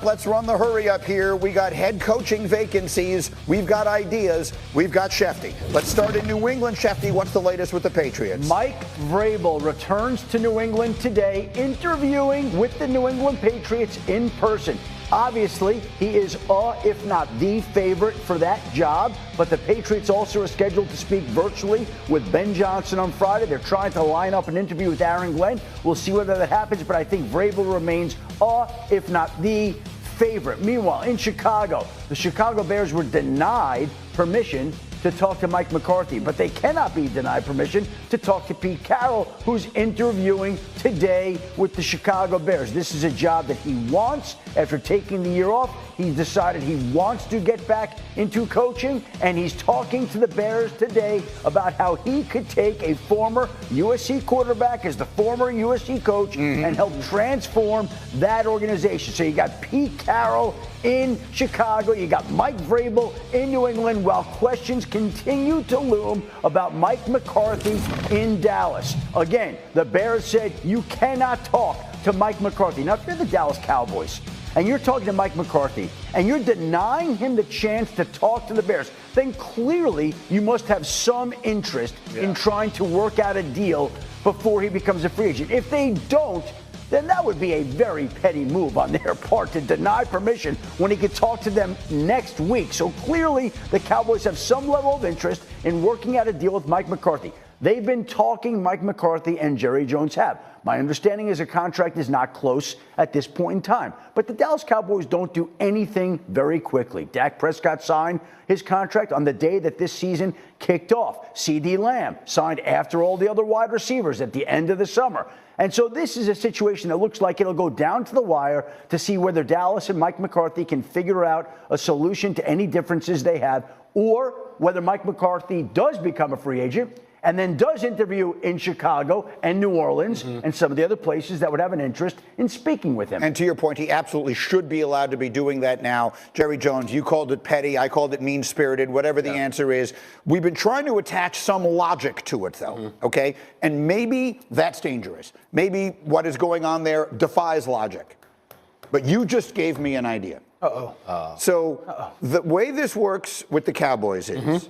Let's run the hurry up here. We got head coaching vacancies. We've got ideas. We've got Shefty. Let's start in New England. Shefty, what's the latest with the Patriots? Mike Vrabel returns to New England today, interviewing with the New England Patriots in person. Obviously, he is if not the favorite for that job, but the Patriots also are scheduled to speak virtually with Ben Johnson on Friday. They're trying to line up an interview with Aaron Glenn. We'll see whether that happens, but I think Vrabel remains if not the favorite. Meanwhile, in Chicago, the Chicago Bears were denied permission to talk to Mike McCarthy, but they cannot be denied permission to talk to Pete Carroll, who's interviewing today with the Chicago Bears. This is a job that he wants. After taking the year off, he's decided he wants to get back into coaching, and he's talking to the Bears today about how he could take a former USC quarterback as the former USC coach and help transform that organization. So you got Pete Carroll in Chicago, you got Mike Vrabel in New England, while questions continue to loom about Mike McCarthy in Dallas. Again, the Bears said you cannot talk to Mike McCarthy. Now, if you're the Dallas Cowboys and you're talking to Mike McCarthy and you're denying him the chance to talk to the Bears, then clearly you must have some interest in trying to work out a deal before he becomes a free agent. If they don't, then that would be a very petty move on their part to deny permission when he could talk to them next week. So clearly the Cowboys have some level of interest in working out a deal with Mike McCarthy. They've been talking, Mike McCarthy and Jerry Jones have. My understanding is a contract is not close at this point in time. But the Dallas Cowboys don't do anything very quickly. Dak Prescott signed his contract on the day that this season kicked off. CeeDee Lamb signed after all the other wide receivers at the end of the summer. And so this is a situation that looks like it'll go down to the wire to see whether Dallas and Mike McCarthy can figure out a solution to any differences they have, or whether Mike McCarthy does become a free agent and then does interview in Chicago and New Orleans and some of the other places that would have an interest in speaking with him. And to your point, he absolutely should be allowed to be doing that now. Jerry Jones, you called it petty. I called it mean-spirited, whatever the answer is. We've been trying to attach some logic to it, though, okay? And maybe that's dangerous. Maybe what is going on there defies logic. But you just gave me an idea. So the way this works with the Cowboys is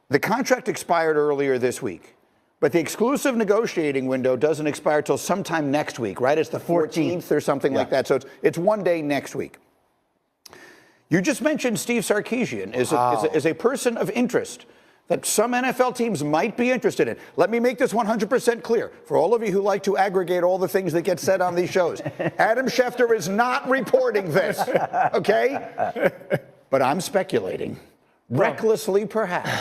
the contract expired earlier this week, but the exclusive negotiating window doesn't expire till sometime next week, right? It's the 14th or something like that. So it's one day next week. You just mentioned Steve Sarkisian is a person of interest that some NFL teams might be interested in. Let me make this 100% clear for all of you who like to aggregate all the things that get said on these shows. Adam Schefter is not reporting this, okay? But I'm speculating. Recklessly, perhaps.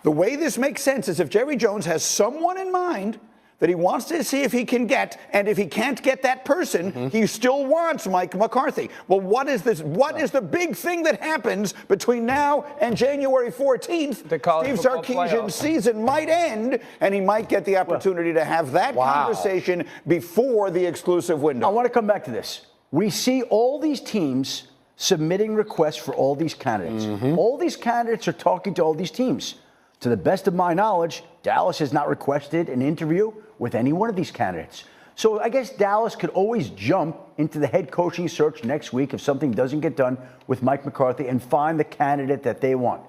The way this makes sense is if Jerry Jones has someone in mind that he wants to see if he can get, and if he can't get that person, he still wants Mike McCarthy. Well, what is this? What is the big thing that happens between now and January 14th? Steve Sarkisian's season might end, and he might get the opportunity to have that conversation before the exclusive window. I want to come back to this. We see all these teams submitting requests for all these candidates. All these candidates are talking to all these teams. To the best of my knowledge, Dallas has not requested an interview with any one of these candidates. So I guess Dallas could always jump into the head coaching search next week if something doesn't get done with Mike McCarthy and find the candidate that they want.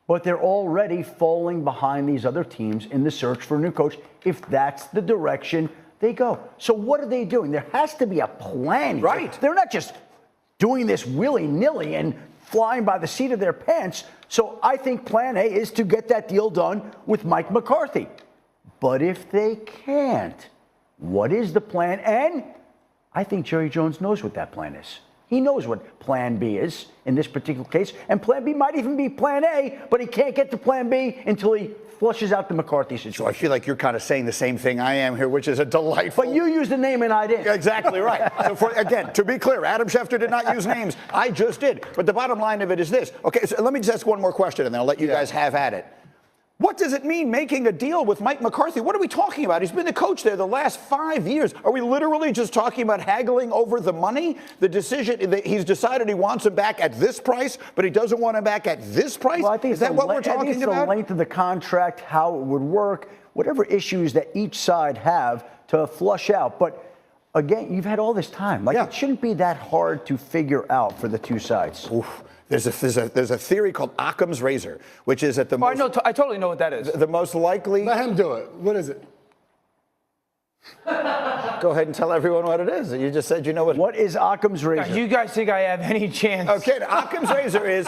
But they're already falling behind these other teams in the search for a new coach if that's the direction they go. So what are they doing? There has to be a plan here. Right. They're not just doing this willy-nilly and flying by the seat of their pants. So I think plan A is to get that deal done with Mike McCarthy. But if they can't, what is the plan? And I think Jerry Jones knows what that plan is. He knows what plan B is in this particular case. And plan B might even be plan A, but he can't get to plan B until he flushes out the McCarthy situation. So I feel like you're kind of saying the same thing I am here, which is a delightful. But you used the name and I didn't. Exactly right. So again, to be clear, Adam Schefter did not use names. I just did. But the bottom line of it is this. Okay, so let me just ask one more question, and then I'll let you guys have at it. What does it mean making a deal with Mike McCarthy? What are we talking about? He's been the coach there the last 5 years. Are we literally just talking about haggling over the money? The decision that he's decided he wants him back at this price, but he doesn't want him back at this price? Well, I think is that what we're talking about? The length of the contract, how it would work, whatever issues that each side have to flush out. But Again, you've had all this time. Like, it shouldn't be that hard to figure out for the two sides. Oof. There's a theory called Occam's razor, which is that the most... I totally know what that is. The most likely... Let him do it. What is it? Go ahead and tell everyone what it is. You just said you know what. What is Occam's razor? You guys think I have any chance? Okay, Occam's razor is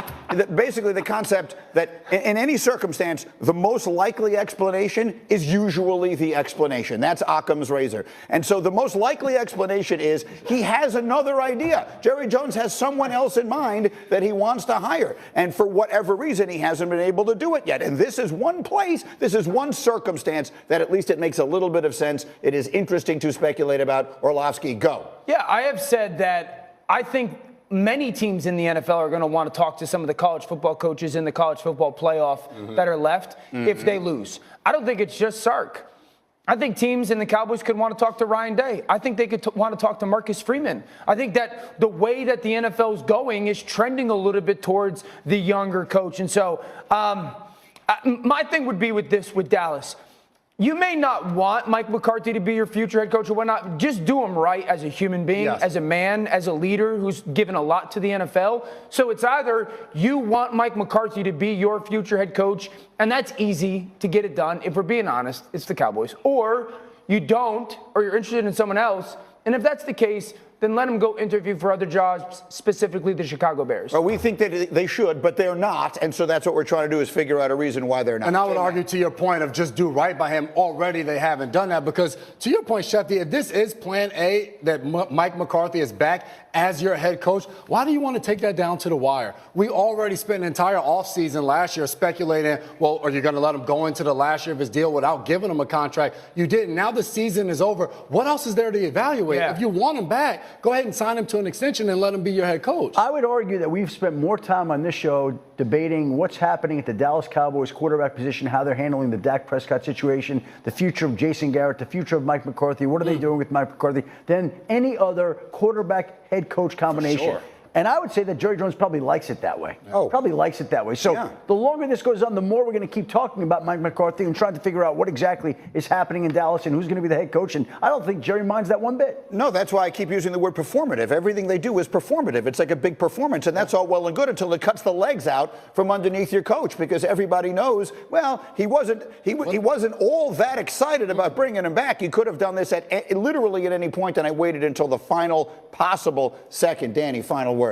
basically the concept that in any circumstance, the most likely explanation is usually the explanation. That's Occam's razor. And so the most likely explanation is he has another idea. Jerry Jones has someone else in mind that he wants to hire. And for whatever reason, he hasn't been able to do it yet. And this is one place, this is one circumstance that at least it makes a little bit of sense. It is interesting to speculate about. Orlovsky, go. Yeah, I have said that I think many teams in the NFL are going to want to talk to some of the college football coaches in the college football playoff that are left if they lose. I don't think it's just Sark. I think teams in the Cowboys could want to talk to Ryan Day. I think they could want to talk to Marcus Freeman. I think that the way that the NFL is going is trending a little bit towards the younger coach. And so my thing would be with Dallas. You may not want Mike McCarthy to be your future head coach or whatnot. Just do him right as a human being, as a man, as a leader who's given a lot to the NFL. So it's either you want Mike McCarthy to be your future head coach, and that's easy to get it done. If we're being honest, it's the Cowboys. Or you don't, or you're interested in someone else. And if that's the case, then let him go interview for other jobs, specifically the Chicago Bears. Well, we think that they should, but they're not. And so that's what we're trying to do is figure out a reason why they're not. And I would argue to your point of just do right by him. Already they haven't done that because to your point, Shefty, if this is plan A, that Mike McCarthy is back as your head coach, why do you want to take that down to the wire? We already spent an entire offseason last year speculating, well, are you going to let him go into the last year of his deal without giving him a contract? You didn't. Now the season is over. What else is there to evaluate? If you want him back, go ahead and sign him to an extension and let him be your head coach. I would argue that we've spent more time on this show debating what's happening at the Dallas Cowboys quarterback position, how they're handling the Dak Prescott situation, the future of Jason Garrett, the future of Mike McCarthy, what are they doing with Mike McCarthy, than any other quarterback head coach combination. Sure. And I would say that Jerry Jones probably likes it that way. Probably likes it that way. So the longer this goes on, the more we're going to keep talking about Mike McCarthy and trying to figure out what exactly is happening in Dallas and who's going to be the head coach. And I don't think Jerry minds that one bit. No, that's why I keep using the word performative. Everything they do is performative. It's like a big performance, and that's all well and good until it cuts the legs out from underneath your coach, because everybody knows, well, he wasn't all that excited about bringing him back. He could have done this at literally at any point, and I waited until the final possible second. Danny, final word.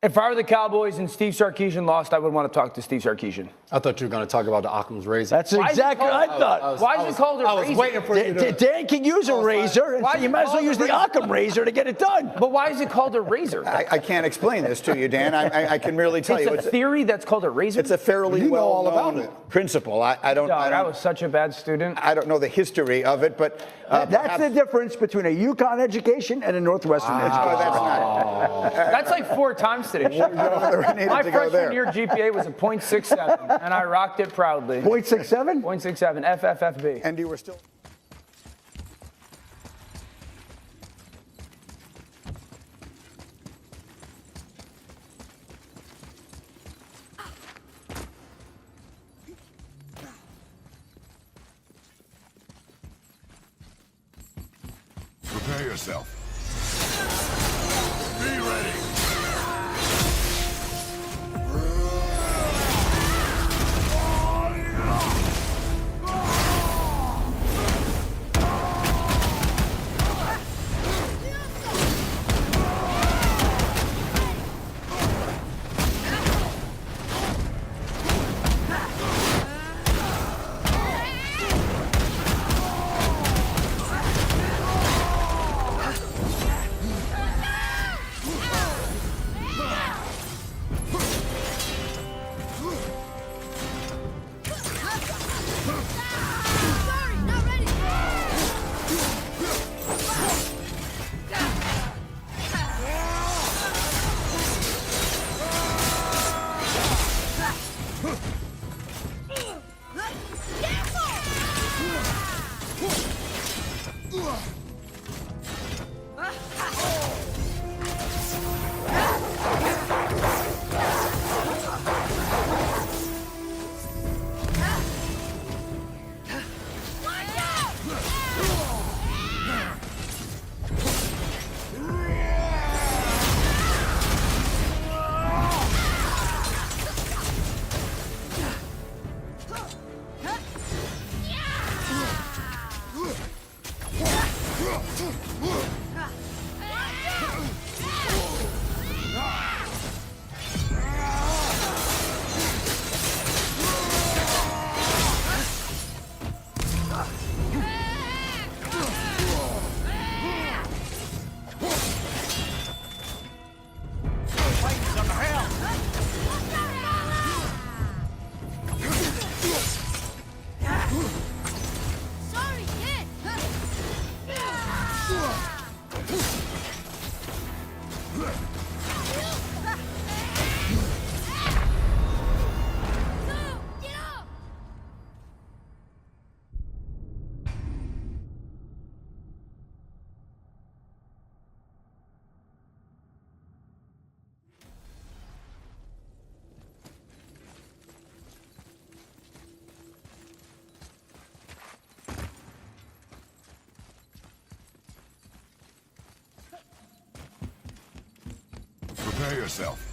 If I were the Cowboys and Steve Sarkisian lost, I would want to talk to Steve Sarkisian. I thought you were going to talk about the Occam's razor. That's exactly what I thought. Why is it called a razor? I was waiting for you to... Dan can use a razor. You might as well use the Occam razor to get it done. But why is it called a razor? I can't explain this to you, Dan. I can really tell you. It's a theory that's called a razor? It's a fairly well-known principle. I was such a bad student. I don't know the history of it, but... that's the difference between a UConn education and a Northwestern education. That's not. That's like 4 times today. My freshman year GPA was a .67, and I rocked it proudly. .67? .67, FFFB. And you were still... Prepare yourself. Be ready. Prepare yourself.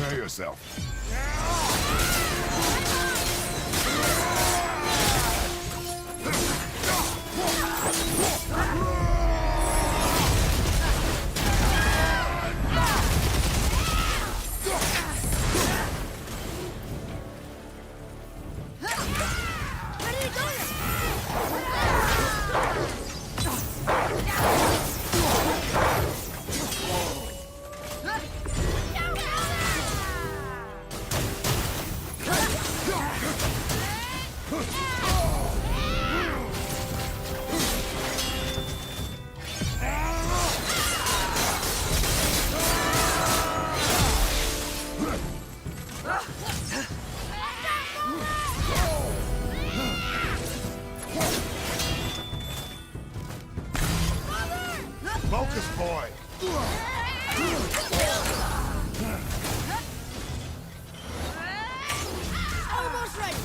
Prepare yourself. Focus, boy. Almost ready.